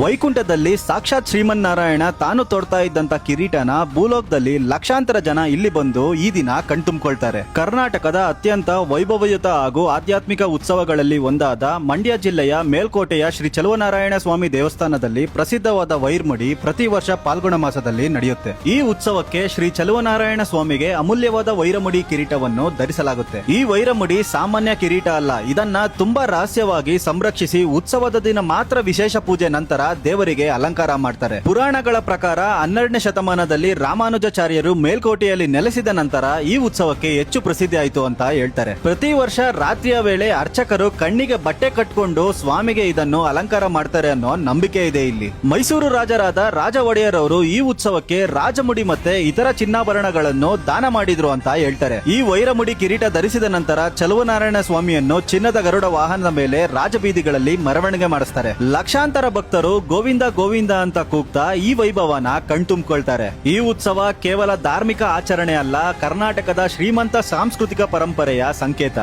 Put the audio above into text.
ವೈಕುಂಠದಲ್ಲಿ ಸಾಕ್ಷಾತ್ ಶ್ರೀಮನ್ನಾರಾಯಣ ತಾನು ತೊಡ್ತಾ ಇದ್ದಂತ ಕಿರೀಟನ ಭೂಲೋಕದಲ್ಲಿ ಲಕ್ಷಾಂತರ ಜನ ಇಲ್ಲಿ ಬಂದು ಈ ದಿನ ಕಣ್ತುಂಬಿಕೊಳ್ತಾರೆ. ಕರ್ನಾಟಕದ ಅತ್ಯಂತ ವೈಭವಯುತ ಹಾಗೂ ಆಧ್ಯಾತ್ಮಿಕ ಉತ್ಸವಗಳಲ್ಲಿ ಒಂದಾದ ಮಂಡ್ಯ ಜಿಲ್ಲೆಯ ಮೇಲ್ಕೋಟೆಯ ಶ್ರೀ ಚಲುವನಾರಾಯಣ ಸ್ವಾಮಿ ದೇವಸ್ಥಾನದಲ್ಲಿ ಪ್ರಸಿದ್ಧವಾದ ವೈರ್ಮುಡಿ ಪ್ರತಿ ವರ್ಷ ಪಾಲ್ಗುಣ ಮಾಸದಲ್ಲಿ ನಡೆಯುತ್ತೆ. ಈ ಉತ್ಸವಕ್ಕೆ ಶ್ರೀ ಚಲುವನಾರಾಯಣ ಸ್ವಾಮಿಗೆ ಅಮೂಲ್ಯವಾದ ವೈರಮುಡಿ ಕಿರೀಟವನ್ನು ಧರಿಸಲಾಗುತ್ತೆ. ಈ ವೈರಮುಡಿ ಸಾಮಾನ್ಯ ಕಿರೀಟ ಅಲ್ಲ, ಇದನ್ನ ತುಂಬಾ ರಹಸ್ಯವಾಗಿ ಸಂರಕ್ಷಿಸಿ ಉತ್ಸವದ ದಿನ ಮಾತ್ರ ವಿಶೇಷ ಪೂಜೆ ನಂತರ ದೇವರಿಗೆ ಅಲಂಕಾರ ಮಾಡ್ತಾರೆ. ಪುರಾಣಗಳ ಪ್ರಕಾರ 12ನೇ ಶತಮಾನದಲ್ಲಿ ರಾಮಾನುಜಾಚಾರ್ಯರು ಮೇಲ್ಕೋಟೆಯಲ್ಲಿ ನೆಲೆಸಿದ ನಂತರ ಈ ಉತ್ಸವಕ್ಕೆ ಹೆಚ್ಚು ಪ್ರಸಿದ್ಧಿ ಆಯಿತು ಅಂತ ಹೇಳ್ತಾರೆ. ಪ್ರತಿ ವರ್ಷ ರಾತ್ರಿಯ ವೇಳೆ ಅರ್ಚಕರು ಕಣ್ಣಿಗೆ ಬಟ್ಟೆ ಕಟ್ಕೊಂಡು ಸ್ವಾಮಿಗೆ ಇದನ್ನು ಅಲಂಕಾರ ಮಾಡ್ತಾರೆ ಅನ್ನೋ ನಂಬಿಕೆ ಇದೆ ಇಲ್ಲಿ. ಮೈಸೂರು ರಾಜರಾದ ರಾಜ ಒಡೆಯರ್ ಅವರು ಈ ಉತ್ಸವಕ್ಕೆ ರಾಜಮುಡಿ ಮತ್ತೆ ಇತರ ಚಿನ್ನಾಭರಣಗಳನ್ನು ದಾನ ಮಾಡಿದ್ರು ಅಂತ ಹೇಳ್ತಾರೆ. ಈ ವೈರಮುಡಿ ಕಿರೀಟ ಧರಿಸಿದ ನಂತರ ಚಲುವನಾರಾಯಣ ಸ್ವಾಮಿಯನ್ನು ಚಿನ್ನದ ಗರುಡ ವಾಹನದ ಮೇಲೆ ರಾಜಬೀದಿಗಳಲ್ಲಿ ಮೆರವಣಿಗೆ ಮಾಡಿಸ್ತಾರೆ. ಲಕ್ಷಾಂತರ ಭಕ್ತರು ಗೋವಿಂದ ಗೋವಿಂದ ಅಂತ ಕೂಗ್ತಾ ಈ ವೈಭವನ ಕಣ್ತುಂಬಿಕೊಳ್ತಾರೆ. ಈ ಉತ್ಸವ ಕೇವಲ ಧಾರ್ಮಿಕ ಆಚರಣೆ ಅಲ್ಲ, ಕರ್ನಾಟಕದ ಶ್ರೀಮಂತ ಸಾಂಸ್ಕೃತಿಕ ಪರಂಪರೆಯ ಸಂಕೇತ.